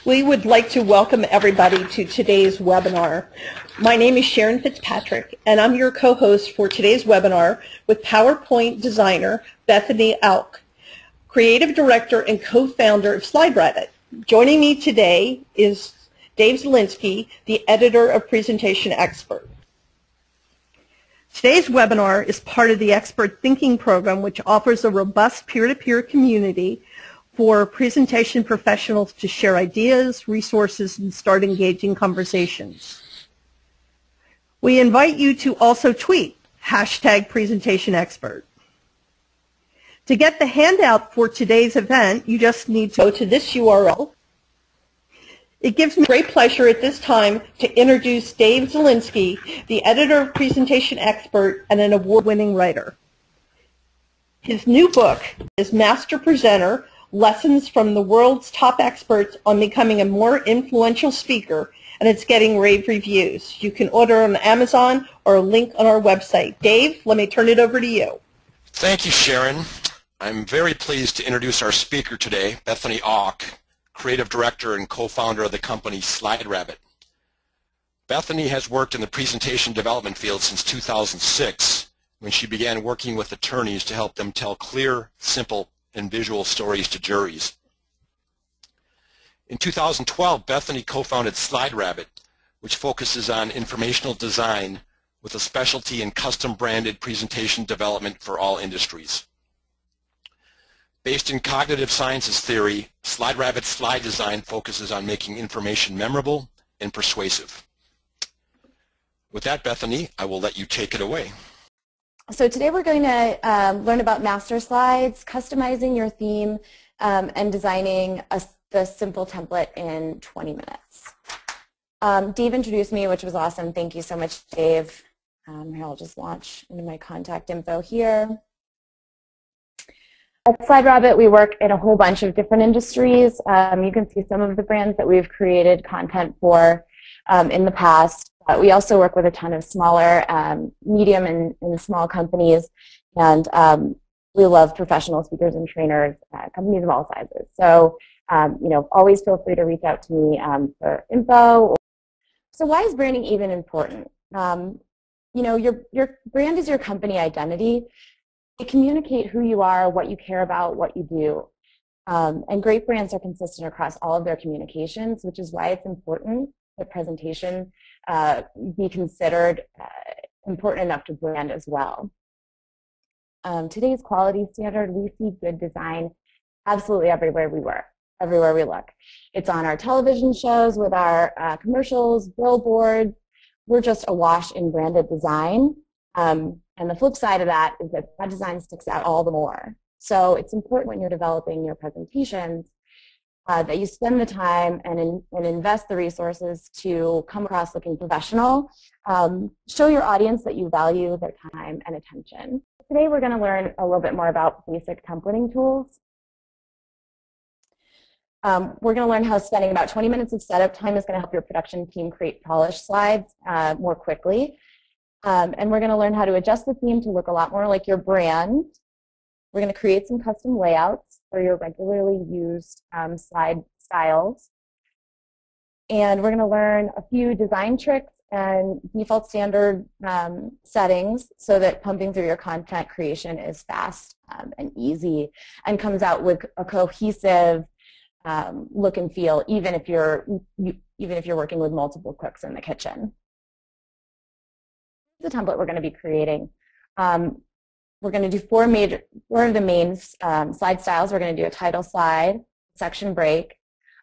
We would like to welcome everybody to today's webinar. My name is Sharon Fitzpatrick, and I'm your co-host for today's webinar with PowerPoint designer Bethany Auck, creative director and co-founder of SlideRabbit. Joining me today is Dave Zielinski, the editor of PresentationXpert. Today's webinar is part of the Expert Thinking program, which offers a robust peer-to-peer community for presentation professionals to share ideas, resources, and start engaging conversations. We invite you to also tweet #PresentationXpert. To get the handout for today's event, you just need to go to this URL. It gives me great pleasure at this time to introduce Dave Zielinski, the editor of PresentationXpert and an award-winning writer. His new book is Master Presenter: Lessons from the World's Top Experts on Becoming a More Influential Speaker, and it's getting rave reviews. You can order on Amazon or a link on our website. Dave, let me turn it over to you. Thank you, Sharon. I'm very pleased to introduce our speaker today, Bethany Auck, creative director and co-founder of the company SlideRabbit. Bethany has worked in the presentation development field since 2006, when she began working with attorneys to help them tell clear, simple, and visual stories to juries. In 2012, Bethany co-founded SlideRabbit, which focuses on informational design with a specialty in custom-branded presentation development for all industries. Based in cognitive sciences theory, SlideRabbit slide design focuses on making information memorable and persuasive. With that, Bethany, I will let you take it away. So today we're going to learn about master slides, customizing your theme, and designing the simple template in 20 minutes. Dave introduced me, which was awesome. Thank you so much, Dave. Here, I'll just launch into my contact info here. At SlideRabbit, we work in a whole bunch of different industries. You can see some of the brands that we've created content for in the past. We also work with a ton of smaller, medium, and small companies, and we love professional speakers and trainers, companies of all sizes. So, always feel free to reach out to me for info. So, why is branding even important? Your brand is your company identity. They communicate who you are, what you care about, what you do. And great brands are consistent across all of their communications, which is why it's important that presentation be considered important enough to brand as well. Today's quality standard, we see good design absolutely everywhere we work, everywhere we look. It's on our television shows, with our commercials, billboards. We're just awash in branded design. And the flip side of that is that bad design sticks out all the more. So it's important when you're developing your presentations that you spend the time and invest the resources to come across looking professional. Show your audience that you value their time and attention. Today we're going to learn a little bit more about basic templating tools. We're going to learn how spending about 20 minutes of setup time is going to help your production team create polished slides more quickly. And we're going to learn how to adjust the theme to look a lot more like your brand. We're going to create some custom layouts for your regularly used slide styles. And we're going to learn a few design tricks and default standard settings so that pumping through your content creation is fast and easy and comes out with a cohesive look and feel, even if you're working with multiple cooks in the kitchen. The template we're going to be creating. We're going to do four of the main slide styles. We're going to do a title slide, section break,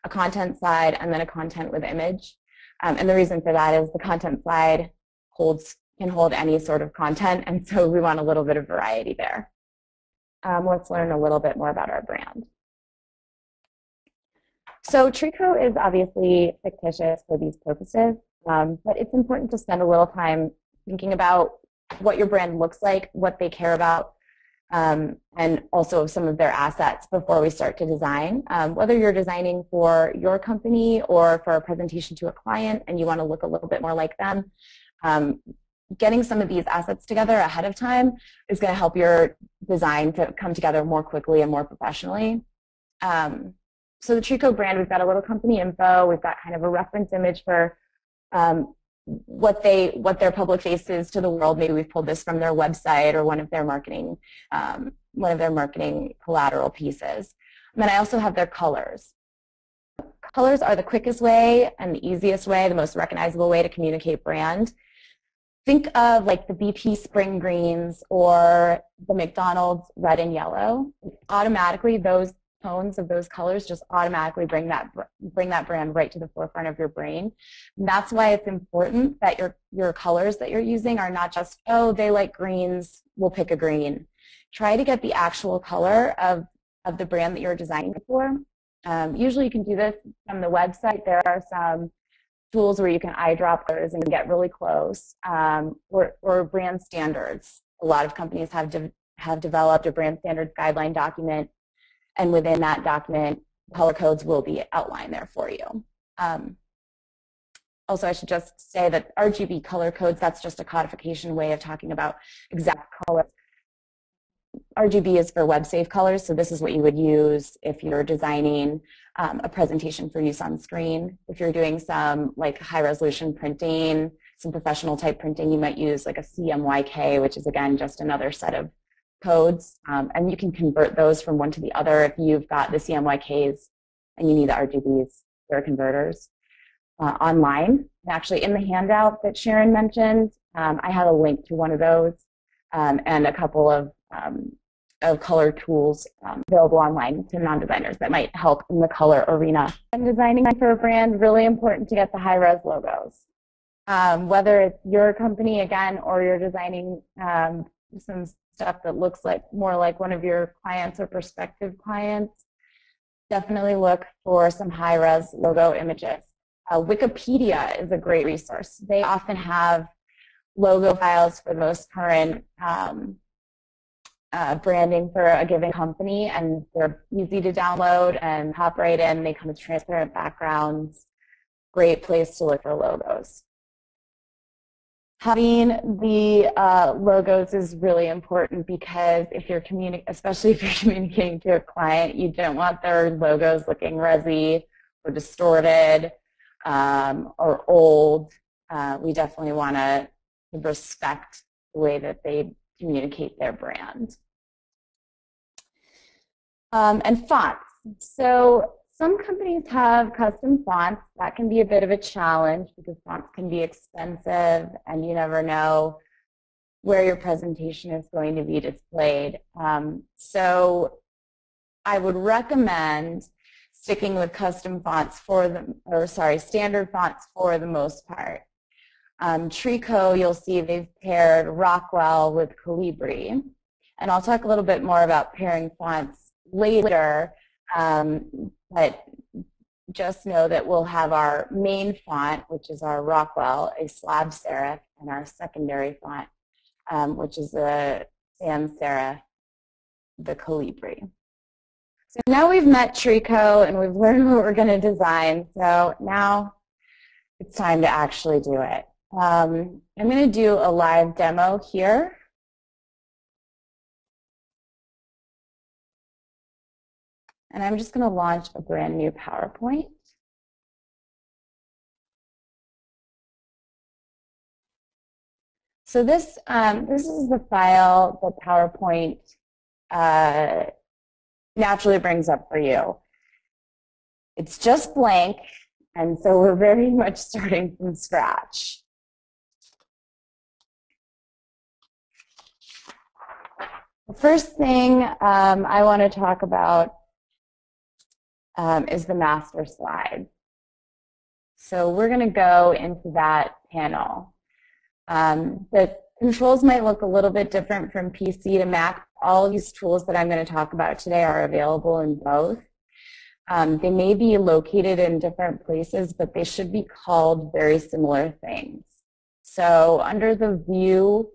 a content slide, and then a content with image. And the reason for that is the content slide can hold any sort of content, and so we want a little bit of variety there. Let's learn a little bit more about our brand. So Trico is obviously fictitious for these purposes, but it's important to spend a little time thinking about what your brand looks like, what they care about, and also some of their assets before we start to design. Whether you're designing for your company or for a presentation to a client and you want to look a little bit more like them, getting some of these assets together ahead of time is going to help your design to come together more quickly and more professionally. So the Trico brand, we've got a little company info. We've got kind of a reference image for what their public face is to the world. Maybe we've pulled this from their website or one of their marketing collateral pieces. And then I also have their colors. Colors are the quickest way and the easiest way, the most recognizable way to communicate brand. Think of like the BP spring greens or the McDonald's red and yellow. Automatically, those tones of those colors just automatically bring that brand right to the forefront of your brain. And that's why it's important that your colors that you're using are not just, oh, they like greens, we'll pick a green. Try to get the actual color of the brand that you're designing for. Usually you can do this from the website. There are some tools where you can eyedrop colors and get really close, or brand standards. A lot of companies have developed a brand standards guideline document, and within that document, color codes will be outlined there for you. Also, I should just say that RGB color codes, that's just a codification way of talking about exact colors. RGB is for web-safe colors, so this is what you would use if you're designing a presentation for use on screen. If you're doing some like high-resolution printing, some professional type printing, you might use like a CMYK, which is again just another set of codes, and you can convert those from one to the other if you've got the CMYKs and you need the RGBs. There are converters online. And actually, in the handout that Sharon mentioned, I have a link to one of those and a couple of color tools available online to non-designers that might help in the color arena. When designing for a brand, really important to get the high-res logos. Whether it's your company, again, or you're designing some stuff that looks like more like one of your clients or prospective clients, definitely look for some high-res logo images. Wikipedia is a great resource. They often have logo files for the most current branding for a given company, and they're easy to download and hop right in. They come with transparent backgrounds. Great place to look for logos. Having the logos is really important because if you're especially if you're communicating to a client, you don't want their logos looking resi or distorted or old. We definitely want to respect the way that they communicate their brand. And fonts. So some companies have custom fonts. That can be a bit of a challenge because fonts can be expensive and you never know where your presentation is going to be displayed. So I would recommend sticking with custom fonts standard fonts for the most part. Trico, you'll see they've paired Rockwell with Calibri. And I'll talk a little bit more about pairing fonts later, but just know that we'll have our main font, which is our Rockwell, a slab serif, and our secondary font, which is a sans serif, the Calibri. So now we've met Trico and we've learned what we're going to design. So now it's time to actually do it. I'm going to do a live demo here. And I'm just going to launch a brand new PowerPoint. So this is the file that PowerPoint naturally brings up for you. It's just blank, and so we're very much starting from scratch. The first thing I want to talk about is the master slide. So we're going to go into that panel. The controls might look a little bit different from PC to Mac. All of these tools that I'm going to talk about today are available in both. They may be located in different places, but they should be called very similar things. So under the View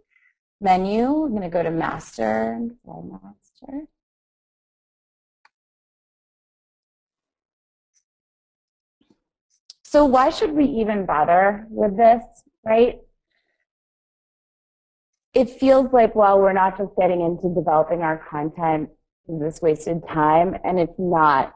menu, I'm going to go to Master. So why should we even bother with this, right? It feels like, well, we're not just getting into developing our content, this wasted time, and it's not.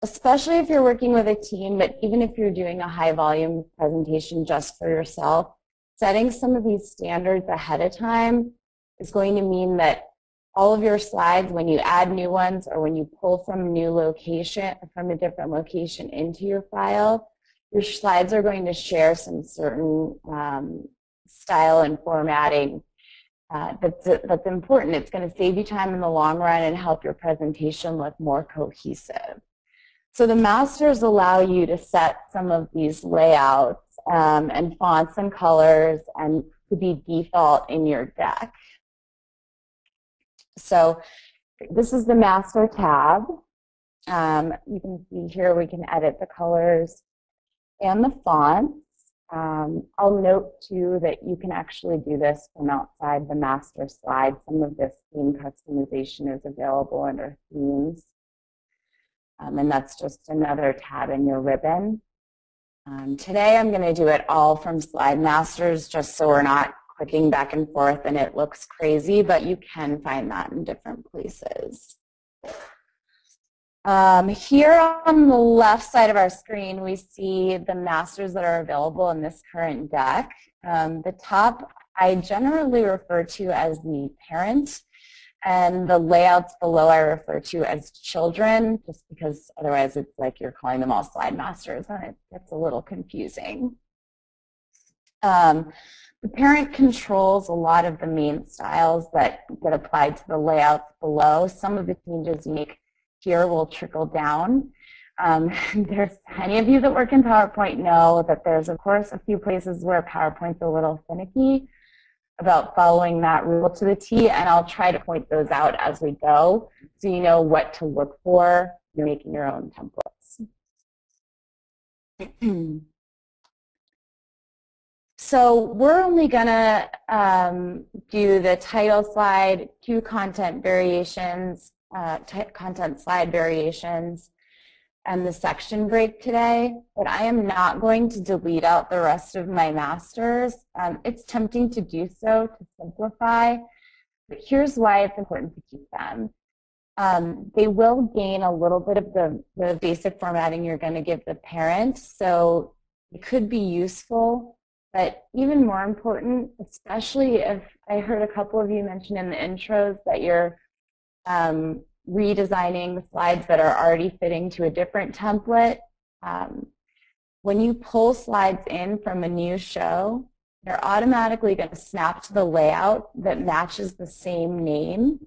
especially if you're working with a team, but even if you're doing a high volume presentation just for yourself, setting some of these standards ahead of time is going to mean that all of your slides, when you add new ones or when you pull from a new location, from a different location into your file, your slides are going to share some certain style and formatting that's important. It's going to save you time in the long run and help your presentation look more cohesive. So the masters allow you to set some of these layouts and fonts and colors and to be default in your deck. So this is the master tab. You can see here we can edit the colors and the fonts. I'll note too that you can actually do this from outside the master slide. Some of this theme customization is available under themes. And that's just another tab in your ribbon. Today I'm going to do it all from Slide Masters just so we're not clicking back and forth and it looks crazy, but you can find that in different places. Here on the left side of our screen, we see the masters that are available in this current deck. The top I generally refer to as the parent, and the layouts below I refer to as children, just because otherwise it's like you're calling them all slide masters, and it gets a little confusing. The parent controls a lot of the main styles that get applied to the layouts below. Some of the changes you make here will trickle down. There's any of you that work in PowerPoint know that there's, of course, a few places where PowerPoint's a little finicky about following that rule to the T, and I'll try to point those out as we go so you know what to look for when you're making your own templates. So we're only going to do the title slide, cue content variations, content slide variations, and the section break today, but I am not going to delete out the rest of my masters. It's tempting to do so to simplify, but here's why it's important to keep them. They will gain a little bit of the basic formatting you're going to give the parent, so it could be useful, but even more important, especially if I heard a couple of you mention in the intros that you're redesigning the slides that are already fitting to a different template. When you pull slides in from a new show, they're automatically going to snap to the layout that matches the same name.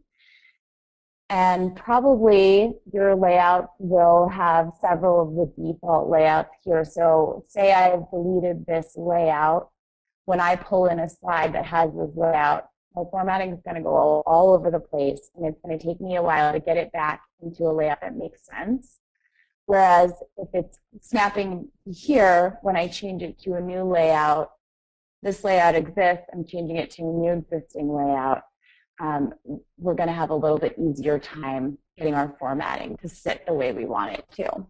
And probably your layout will have several of the default layouts here. So say I've deleted this layout. When I pull in a slide that has this layout, my formatting is going to go all over the place, and it's going to take me a while to get it back into a layout that makes sense. Whereas if it's snapping here, when I change it to a new layout, this layout exists, I'm changing it to a new existing layout, we're going to have a little bit easier time getting our formatting to sit the way we want it to.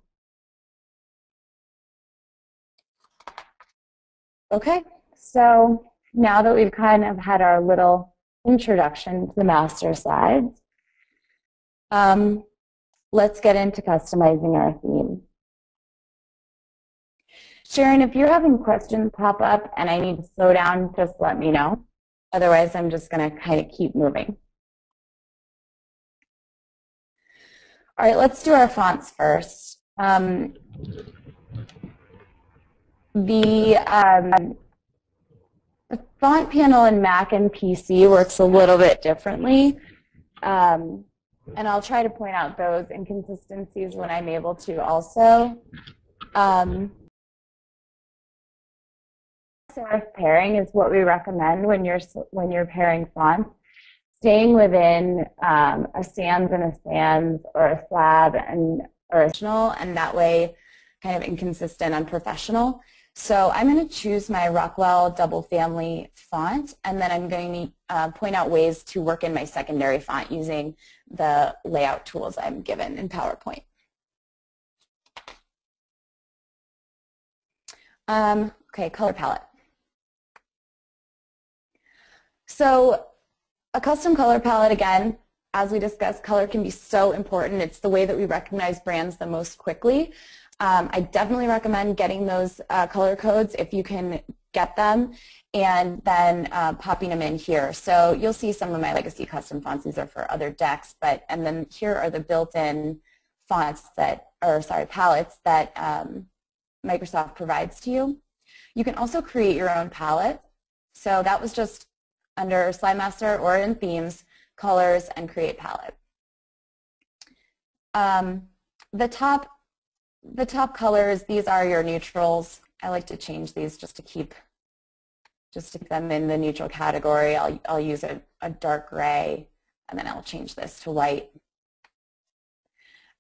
Okay, so now that we've kind of had our little introduction to the master slides, let's get into customizing our theme. Sharon, if you're having questions pop up and I need to slow down, just let me know. Otherwise, I'm just going to kind of keep moving. All right, let's do our fonts first. The font panel in Mac and PC works a little bit differently, and I'll try to point out those inconsistencies when I'm able to also. Serif pairing is what we recommend when you're pairing fonts. Staying within a sans and a sans, or a slab and or a professional, and that way kind of inconsistent and professional. So I'm going to choose my Rockwell double family font, and then I'm going to point out ways to work in my secondary font using the layout tools I'm given in PowerPoint. Okay, color palette. So a custom color palette, again, as we discussed, color can be so important. It's the way that we recognize brands the most quickly. I definitely recommend getting those color codes if you can get them, and then popping them in here. So you'll see some of my legacy custom fonts. These are for other decks, and then here are the built-in fonts that, or sorry, palettes that Microsoft provides to you. You can also create your own palette. So that was just under Slide Master or in Themes, Colors, and Create Palette. The top colors, these are your neutrals. I like to change these just to keep them in the neutral category. I'll use a dark gray, and then I'll change this to white.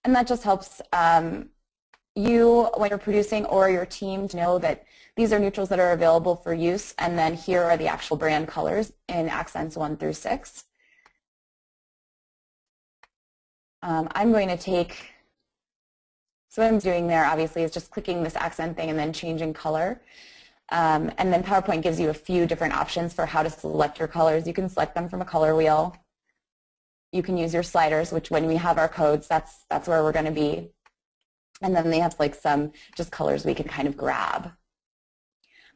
And that just helps you, when you're producing, or your team, to know that these are neutrals that are available for use, and then here are the actual brand colors in accents 1 through 6. I'm going to take, so what I'm doing there obviously is just clicking this accent thing and then changing color. And then PowerPoint gives you a few different options for how to select your colors. You can select them from a color wheel. You can use your sliders, which when we have our codes, that's where we're going to be. And then they have like some just colors we can kind of grab.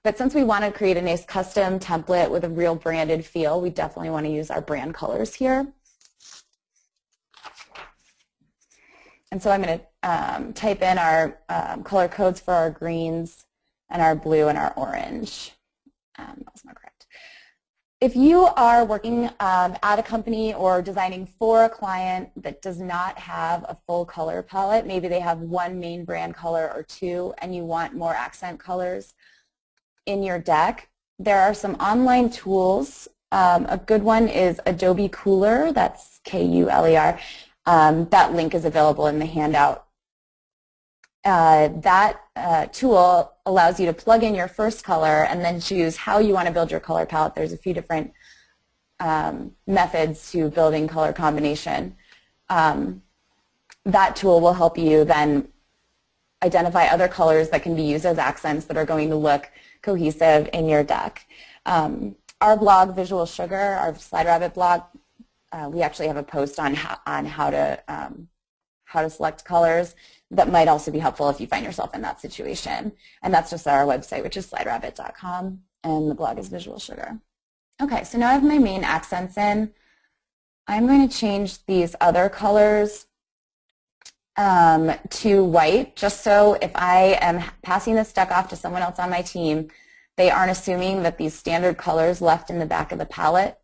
But since we want to create a nice custom template with a real branded feel, we definitely want to use our brand colors here. And so I'm going to type in our color codes for our greens and our blue and our orange. That's not correct. If you are working at a company or designing for a client that does not have a full color palette, maybe they have one main brand color or two, and you want more accent colors in your deck, there are some online tools. A good one is Adobe Cooler, that's K-U-L-E-R. That link is available in the handout. That tool allows you to plug in your first color and then choose how you want to build your color palette. There's a few different methods to building color combination. That tool will help you then identify other colors that can be used as accents that are going to look cohesive in your deck. Our blog, Visual Sugar, our SlideRabbit blog, we actually have a post on how to select colors that might also be helpful if you find yourself in that situation. And that's just our website, which is SlideRabbit.com, and the blog is Visual Sugar. Okay, so now I have my main accents in. I'm going to change these other colors to white, just so if I am passing this deck off to someone else on my team, they aren't assuming that these standard colors left in the back of the palette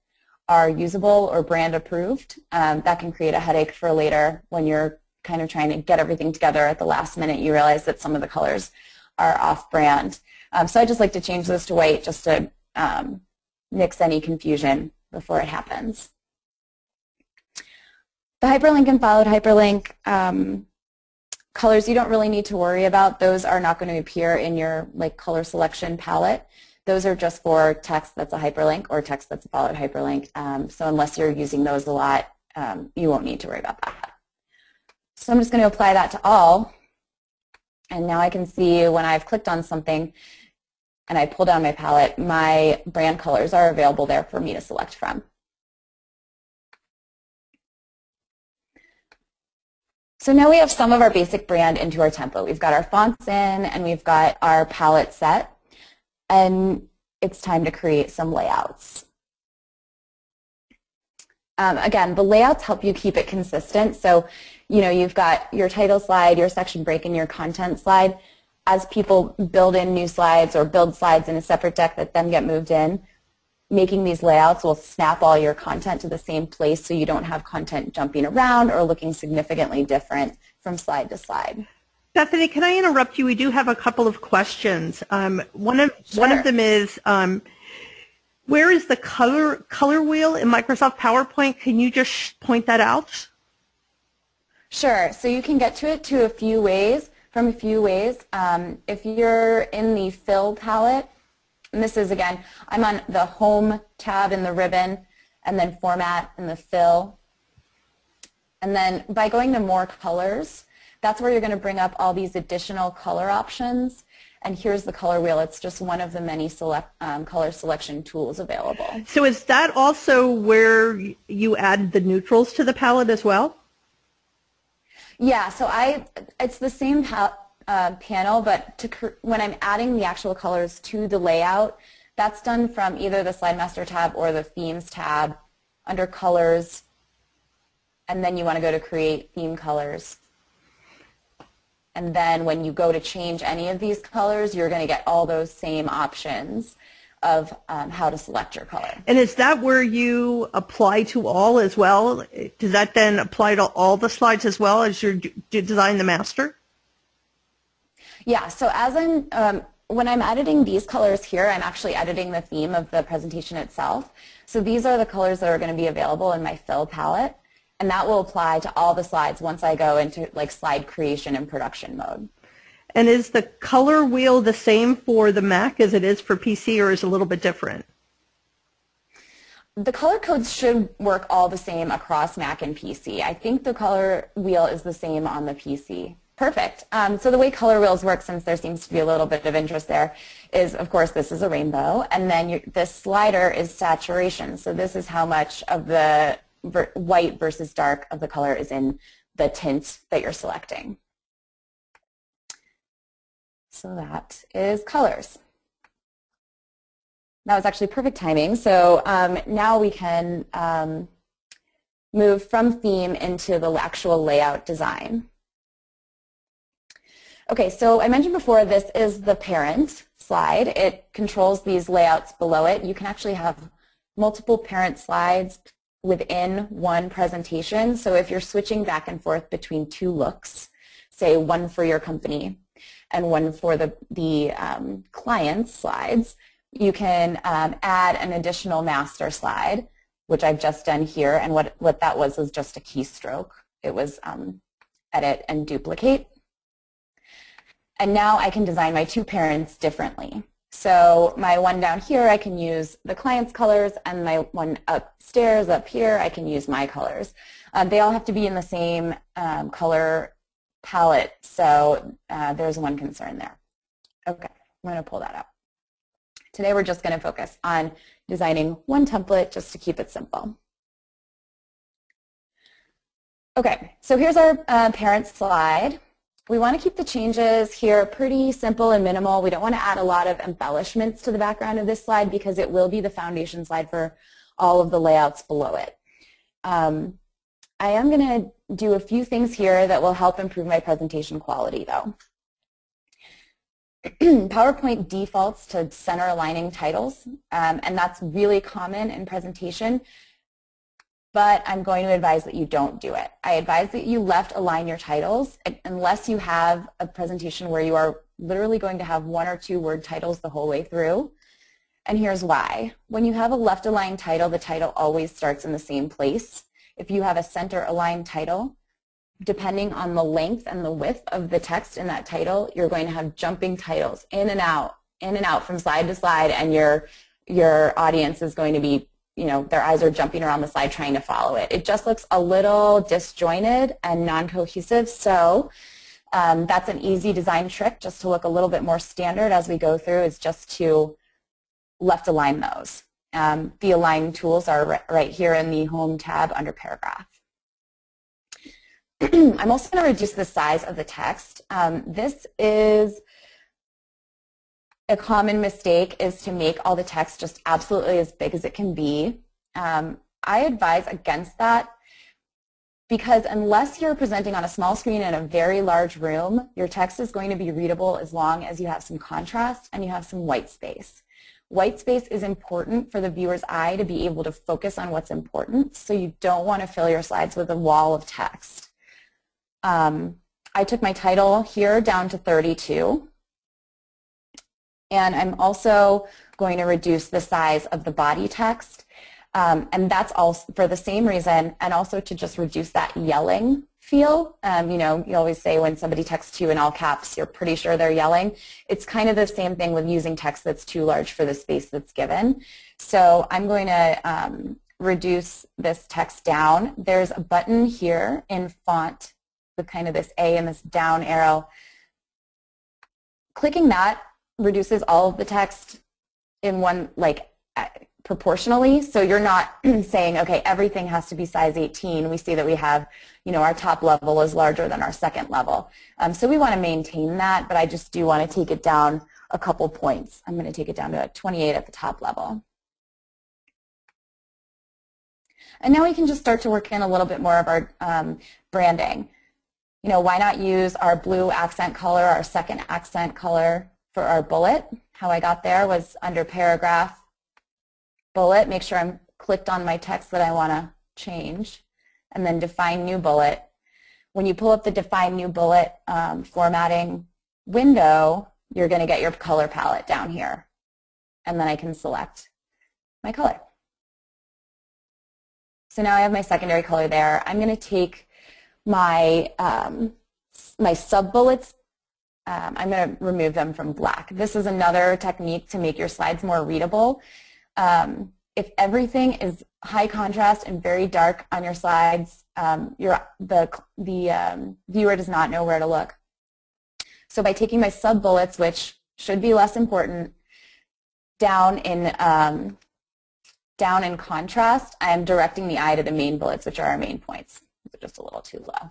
are usable or brand approved. That can create a headache for later when you're kind of trying to get everything together at the last minute. You realize that some of the colors are off-brand. So I just like to change this to white just to nix any confusion before it happens. The hyperlink and followed hyperlink colors you don't really need to worry about. Those are not going to appear in your color selection palette. Those are just for text that's a hyperlink or text that's a followed hyperlink. So unless you're using those a lot, you won't need to worry about that. So I'm just going to apply that to all. And now I can see when I've clicked on something and I pull down my palette, my brand colors are available there for me to select from. So now we have some of our basic brand into our template. We've got our fonts in and we've got our palette set. And it's time to create some layouts. Again, the layouts help you keep it consistent. So, you've got your title slide, your section break, and your content slide. As people build in new slides or build slides in a separate deck that then get moved in, making these layouts will snap all your content to the same place so you don't have content jumping around or looking significantly different from slide to slide. Bethany, can I interrupt you? We do have a couple of questions. One of them is, where is the color wheel in Microsoft PowerPoint? Can you just point that out? Sure. So you can get to it from a few ways. If you're in the Fill palette, and this is, again, I'm on the Home tab in the ribbon, and then Format in the Fill. And then by going to More Colors, that's where you're going to bring up all these additional color options. And here's the color wheel. It's just one of the many color selection tools available. So is that also where you add the neutrals to the palette as well? Yeah, so it's the same panel, but when I'm adding the actual colors to the layout, that's done from either the Slide Master tab or the Themes tab under Colors, and then you want to go to Create Theme Colors. And then when you go to change any of these colors, you're going to get all those same options of how to select your color. And is that where you apply to all as well? Does that then apply to all the slides as well as you design the master? Yeah, so as when I'm editing these colors here, I'm actually editing the theme of the presentation itself. So these are the colors that are going to be available in my fill palette, and that will apply to all the slides once I go into like slide creation and production mode. And is the color wheel the same for the Mac as it is for PC, or is it a little bit different? The color codes should work all the same across Mac and PC. I think the color wheel is the same on the PC. Perfect. So the way color wheels work, since there seems to be a little bit of interest there, is, of course, this is a rainbow, and then this slider is saturation. So this is how much of the white versus dark of the color is in the tint that you're selecting. So that is colors. That was actually perfect timing. So now we can move from theme into the actual layout design. Okay, so I mentioned before this is the parent slide. It controls these layouts below it. You can actually have multiple parent slides within one presentation. So if you're switching back and forth between two looks, say one for your company and one for the client's slides, you can add an additional master slide, which I've just done here. And what that was just a keystroke. It was edit and duplicate. And now I can design my two parents differently. So my one down here, I can use the client's colors, and my one upstairs up here, I can use my colors. They all have to be in the same color palette, so there's one concern there. Okay, I'm going to pull that out. Today we're just going to focus on designing one template just to keep it simple. Okay, so here's our parent slide. We want to keep the changes here pretty simple and minimal. We don't want to add a lot of embellishments to the background of this slide because it will be the foundation slide for all of the layouts below it. I am going to do a few things here that will help improve my presentation quality, though. PowerPoint defaults to center aligning titles, and that's really common in presentation. But I'm going to advise that you don't do it. I advise that you left align your titles unless you have a presentation where you are literally going to have one or two word titles the whole way through. And here's why. When you have a left aligned title, the title always starts in the same place. If you have a center aligned title, depending on the length and the width of the text in that title, you're going to have jumping titles in and out from slide to slide, and your audience is going to be, you know, their eyes are jumping around the slide trying to follow it. It just looks a little disjointed and non-cohesive, so that's an easy design trick just to look a little bit more standard as we go through, is just to left align those. The align tools are right here in the Home tab under Paragraph. I'm also going to reduce the size of the text. This is a common mistake, is to make all the text just absolutely as big as it can be. I advise against that because unless you're presenting on a small screen in a very large room, your text is going to be readable as long as you have some contrast and you have some white space. White space is important for the viewer's eye to be able to focus on what's important, so you don't want to fill your slides with a wall of text. I took my title here down to 32. And I'm also going to reduce the size of the body text. And that's also for the same reason, and also to just reduce that yelling feel. You know, you always say when somebody texts you in all caps, you're pretty sure they're yelling. It's kind of the same thing with using text that's too large for the space that's given. So I'm going to reduce this text down. There's a button here in font with kind of this A and this down arrow. Clicking that reduces all of the text in one, like, proportionally. So you're not saying, okay, everything has to be size 18. We see that we have, you know, our top level is larger than our second level. So we want to maintain that, but I just do want to take it down a couple points. I'm going to take it down to 28 at the top level. And now we can just start to work in a little bit more of our branding. You know, why not use our blue accent color, our second accent color for our bullet? How I got there was under paragraph, bullet, make sure I'm clicked on my text that I want to change, and then define new bullet. When you pull up the define new bullet formatting window, you're going to get your color palette down here. And then I can select my color. So now I have my secondary color there. I'm going to take my, my sub-bullets. I'm going to remove them from black. This is another technique to make your slides more readable. If everything is high contrast and very dark on your slides, the viewer does not know where to look. So by taking my sub-bullets, which should be less important, down in contrast, I am directing the eye to the main bullets, which are our main points. They're just a little too low.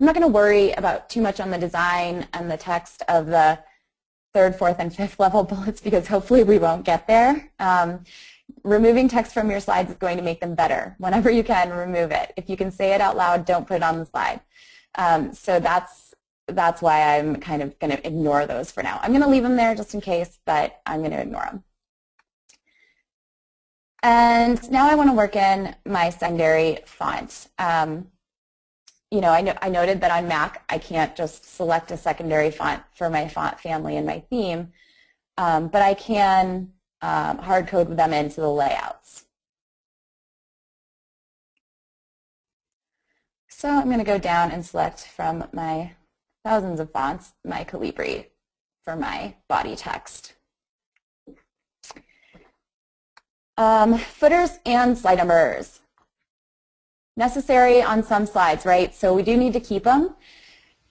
I'm not going to worry about too much on the design and the text of the third, fourth, and fifth level bullets because hopefully we won't get there. Removing text from your slides is going to make them better. Whenever you can, remove it. If you can say it out loud, don't put it on the slide. So that's why I'm kind of going to ignore those for now. I'm going to leave them there just in case, but I'm going to ignore them. And now I want to work in my secondary font. You know, I noted that on Mac, I can't just select a secondary font for my font family and my theme, but I can hard code them into the layouts. So I'm going to go down and select from my thousands of fonts, my Calibri for my body text. Footers and slide numbers. Necessary on some slides, right? So we do need to keep them,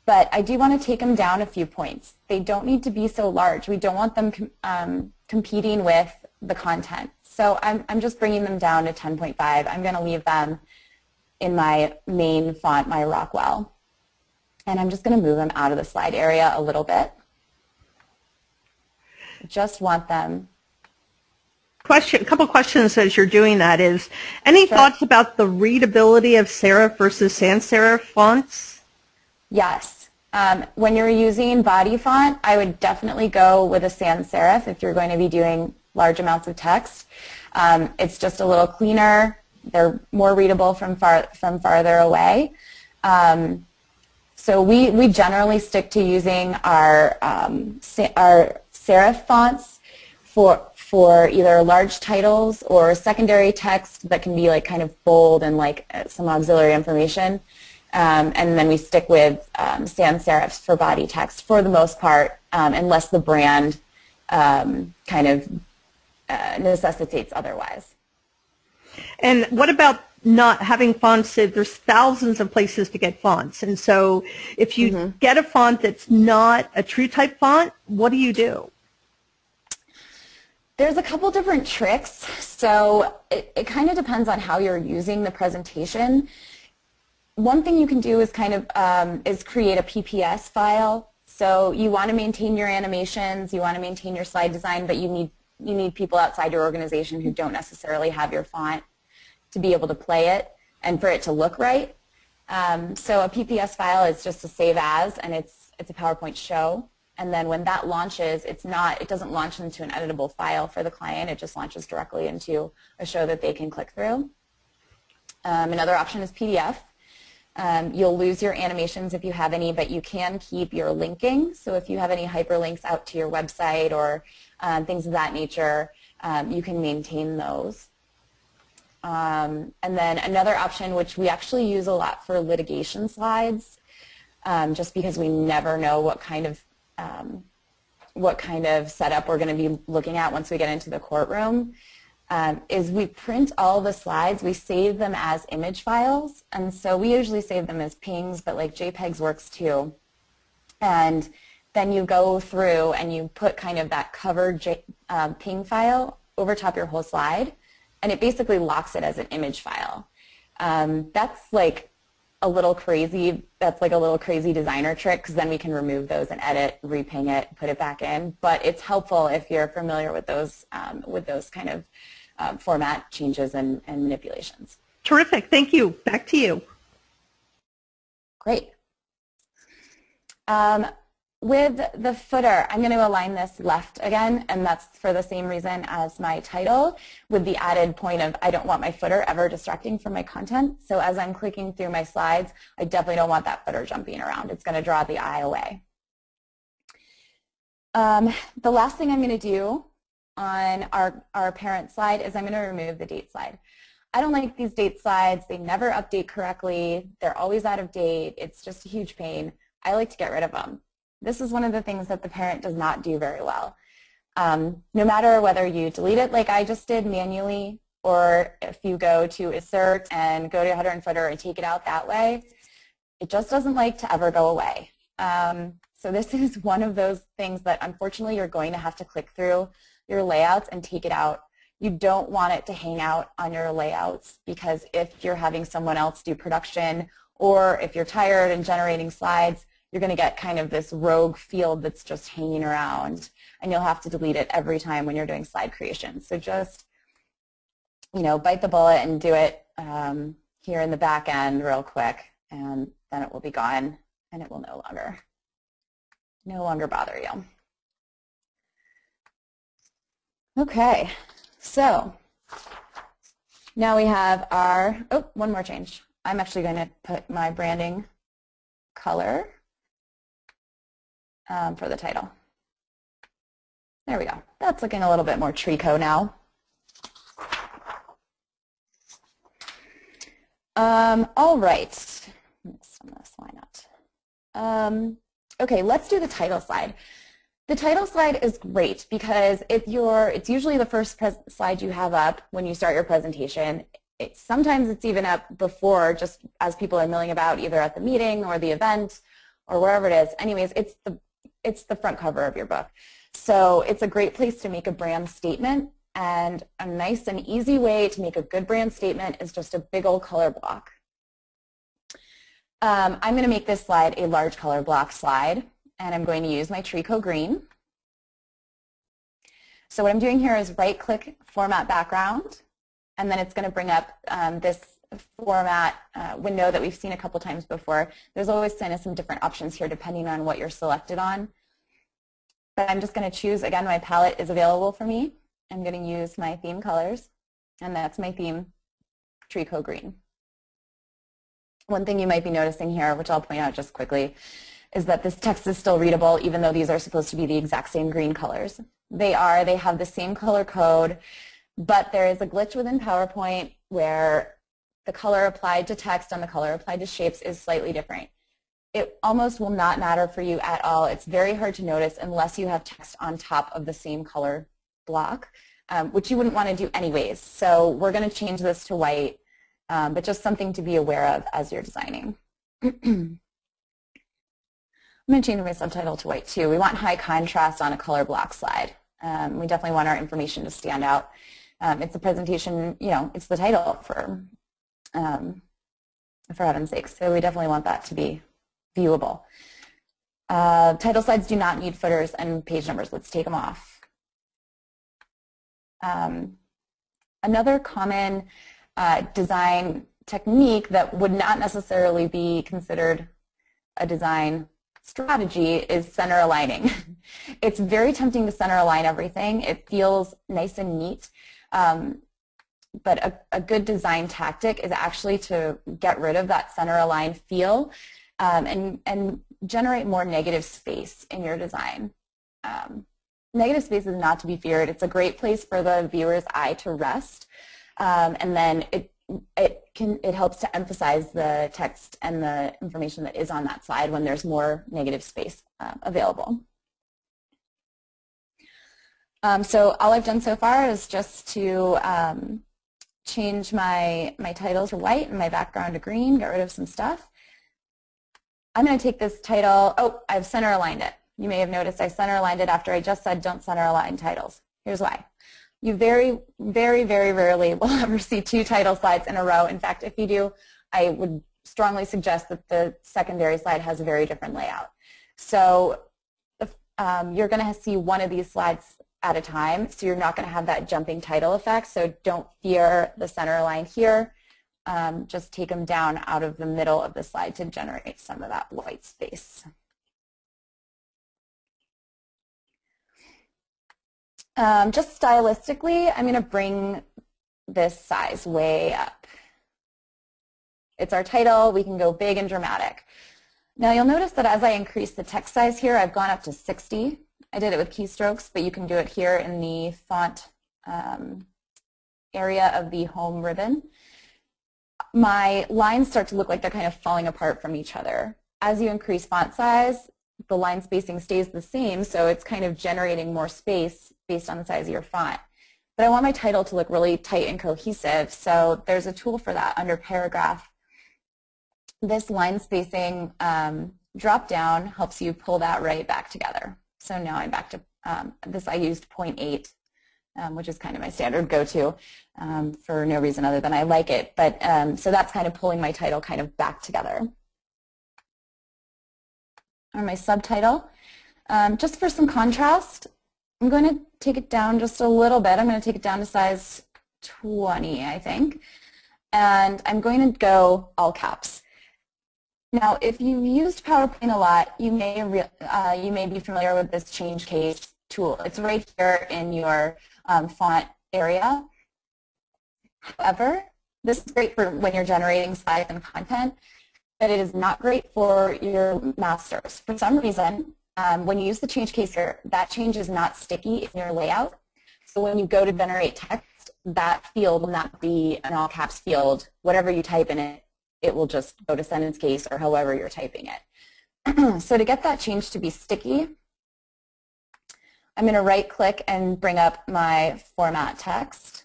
but I do want to take them down a few points. They don't need to be so large. We don't want them competing with the content. So I'm just bringing them down to 10.5. I'm going to leave them in my main font, my Rockwell. And I'm just going to move them out of the slide area a little bit. Just want them. A couple questions as you're doing that is, any thoughts about the readability of serif versus sans serif fonts? Yes. When you're using body font, I would definitely go with a sans serif if you're going to be doing large amounts of text. It's just a little cleaner. They're more readable from farther away. So we generally stick to using our serif fonts for either large titles or secondary text that can be like kind of bold and like some auxiliary information. And then we stick with sans serifs for body text for the most part, unless the brand kind of necessitates otherwise. And what about not having fonts? There's thousands of places to get fonts. And so if you get a font that's not a true type font, what do you do? There's a couple different tricks. So it kind of depends on how you're using the presentation. One thing you can do is kind of is create a PPS file. So you want to maintain your animations, you want to maintain your slide design, but you need people outside your organization who don't necessarily have your font to be able to play it and for it to look right. So a PPS file is just a save as, and it's a PowerPoint show. And then when that launches, it doesn't launch into an editable file for the client. It just launches directly into a show that they can click through. Another option is PDF. You'll lose your animations if you have any, but you can keep your linking. So if you have any hyperlinks out to your website or things of that nature, you can maintain those. And then another option, which we actually use a lot for litigation slides, just because we never know what kind of setup we're going to be looking at once we get into the courtroom, is we print all the slides, we save them as image files, and so we usually save them as pings, but like JPEGs works too. And then you go through and you put kind of that covered ping file over top your whole slide, and it basically locks it as an image file. That's like a little crazy. That's like a little crazy designer trick, because then we can remove those and edit, reping it, put it back in. But it's helpful if you're familiar with those kind of format changes and manipulations. Terrific. Thank you. Back to you. Great. With the footer, I'm going to align this left again, and that's for the same reason as my title, with the added point of I don't want my footer ever distracting from my content. So as I'm clicking through my slides, I definitely don't want that footer jumping around. It's going to draw the eye away. The last thing I'm going to do on our parent slide is I'm going to remove the date slide. I don't like these date slides. They never update correctly. They're always out of date. It's just a huge pain. I like to get rid of them. This is one of the things that the parent does not do very well. No matter whether you delete it like I just did manually, or if you go to insert and go to header and footer and take it out that way, it just doesn't like to ever go away. So this is one of those things that unfortunately you're going to have to click through your layouts and take it out. You don't want it to hang out on your layouts, because if you're having someone else do production, or if you're tired and generating slides, you're going to get kind of this rogue field that's just hanging around, and you'll have to delete it every time when you're doing slide creation. So just, bite the bullet and do it here in the back end real quick, and then it will be gone, and it will no longer bother you. Okay, so now we have our, one more change. I'm actually going to put my branding color for the title. There we go. That's looking a little bit more Trico now. All right. Why not? Okay, let's do the title slide. The title slide is great because it's usually the first slide you have up when you start your presentation. Sometimes it's even up before, just as people are milling about either at the meeting or the event or wherever it is. Anyways, it's the front cover of your book. So it's a great place to make a brand statement, and a nice and easy way to make a good brand statement is just a big old color block. I'm going to make this slide a large color block slide, and I'm going to use my Trico green. So what I'm doing here is right-click Format Background, and then it's going to bring up this format window that we've seen a couple times before. There's always kind of some different options here depending on what you're selected on. But I'm just going to choose, again, my palette is available for me. I'm going to use my theme colors, and that's my theme, Trico green. One thing you might be noticing here, which I'll point out just quickly, is that this text is still readable even though these are supposed to be the exact same green colors. They have the same color code, but there is a glitch within PowerPoint where the color applied to text and the color applied to shapes is slightly different. It almost will not matter for you at all. It's very hard to notice unless you have text on top of the same color block, which you wouldn't want to do anyways. So we're going to change this to white, but just something to be aware of as you're designing. I'm going to change my subtitle to white too. We want high contrast on a color block slide. We definitely want our information to stand out. It's a presentation, it's the title for heaven's sakes. So we definitely want that to be viewable. Title slides do not need footers and page numbers. Let's take them off. Another common design technique that would not necessarily be considered a design strategy is center aligning. It's very tempting to center align everything. It feels nice and neat. But a good design tactic is actually to get rid of that center align feel and generate more negative space in your design. Negative space is not to be feared. It's a great place for the viewer's eye to rest, and then it helps to emphasize the text and the information that is on that slide when there's more negative space available. So all I've done so far is just to change my title to white and my background to green, get rid of some stuff. I'm going to take this title, I've center aligned it. You may have noticed I center aligned it after I just said don't center align titles. Here's why. You very, very, very rarely will ever see two title slides in a row. In fact, if you do, I would strongly suggest that the secondary slide has a very different layout. So you're going to see one of these slides at a time, so you're not going to have that jumping title effect. So don't fear the center line here. Just take them down out of the middle of the slide to generate some of that white space. Just stylistically, I'm going to bring this size way up. It's our title. We can go big and dramatic. Now you'll notice that as I increase the text size here, I've gone up to 60. I did it with keystrokes, but you can do it here in the font area of the home ribbon. My lines start to look like they're kind of falling apart from each other. As you increase font size, the line spacing stays the same, so it's kind of generating more space based on the size of your font. But I want my title to look really tight and cohesive, so there's a tool for that under paragraph. This line spacing drop down helps you pull that right back together. So now I'm back to this. I used 0.8, which is kind of my standard go-to for no reason other than I like it. But so that's kind of pulling my title kind of back together. Or my subtitle, just for some contrast, I'm going to take it down just a little bit. I'm going to take it down to size 20, I think. And I'm going to go all caps. Now, if you've used PowerPoint a lot, you may be familiar with this change case tool. It's right here in your font area. However, this is great for when you're generating slides and content, but it is not great for your masters. For some reason, when you use the change case here, that change is not sticky in your layout. So when you go to generate text, that field will not be an all caps field. Whatever you type in it, it will just go to sentence case or however you're typing it. So to get that change to be sticky, I'm going to right click and bring up my format text.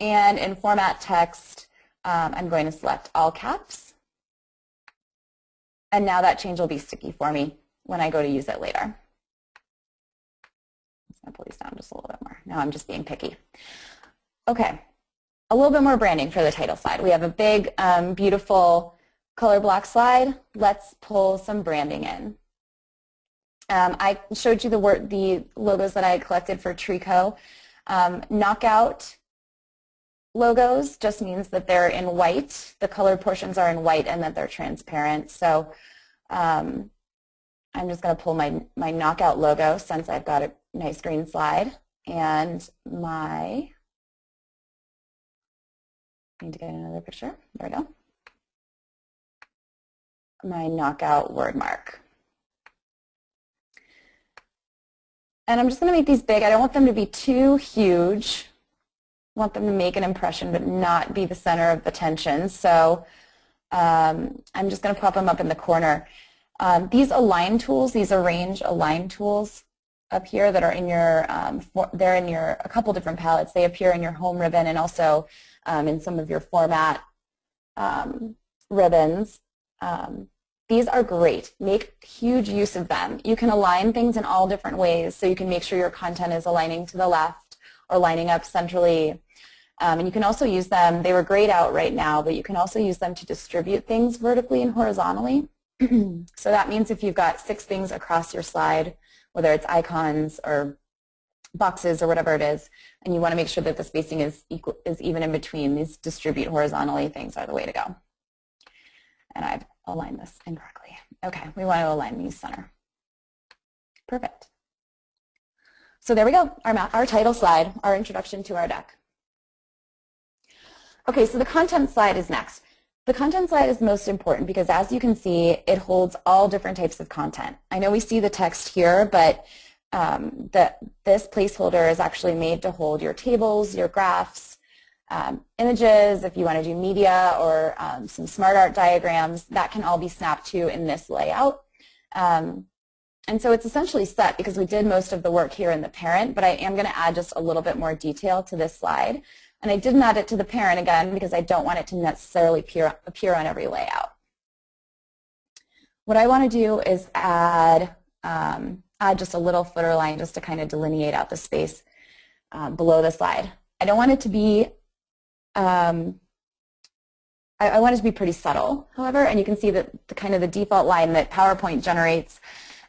And in format text, I'm going to select all caps. And now that change will be sticky for me when I go to use it later. I'm going to pull these down just a little bit more. Now I'm just being picky. Okay. A little bit more branding for the title slide. We have a big, beautiful color block slide. Let's pull some branding in. I showed you the logos that I collected for Trico. Knockout logos just means that they're in white. The colored portions are in white and that they're transparent. So I'm just going to pull my knockout logo since I've got a nice green slide. And I need to get another picture. There we go. My knockout word mark. And I'm just going to make these big. I don't want them to be too huge. I want them to make an impression but not be the center of attention. So I'm just going to prop them up in the corner. These align tools, these arrange align tools up here that are in your, they're in your, a couple different palettes. They appear in your home ribbon and also in some of your format ribbons. These are great. Make huge use of them. You can align things in all different ways, so you can make sure your content is aligning to the left or lining up centrally. And you can also use them, they were grayed out right now, but you can also use them to distribute things vertically and horizontally. So that means if you've got 6 things across your slide, whether it's icons or boxes or whatever it is, and you want to make sure that the spacing is even in between, these distribute horizontally things are the way to go. And I've aligned this incorrectly. Okay, we want to align these center. Perfect. So there we go, our title slide, our introduction to our deck. Okay, so the content slide is next. The content slide is most important because, as you can see, it holds all different types of content. I know we see the text here, but this placeholder is actually made to hold your tables, your graphs, images, if you want to do media or some smart art diagrams, that can all be snapped to in this layout. And so it's essentially set because we did most of the work here in the parent, but I am going to add just a little bit more detail to this slide. And I didn't add it to the parent again because I don't want it to necessarily appear on every layout. What I want to do is add just a little footer line just to kind of delineate out the space below the slide. I don't want it to be, I want it to be pretty subtle, however, and you can see that the kind of the default line that PowerPoint generates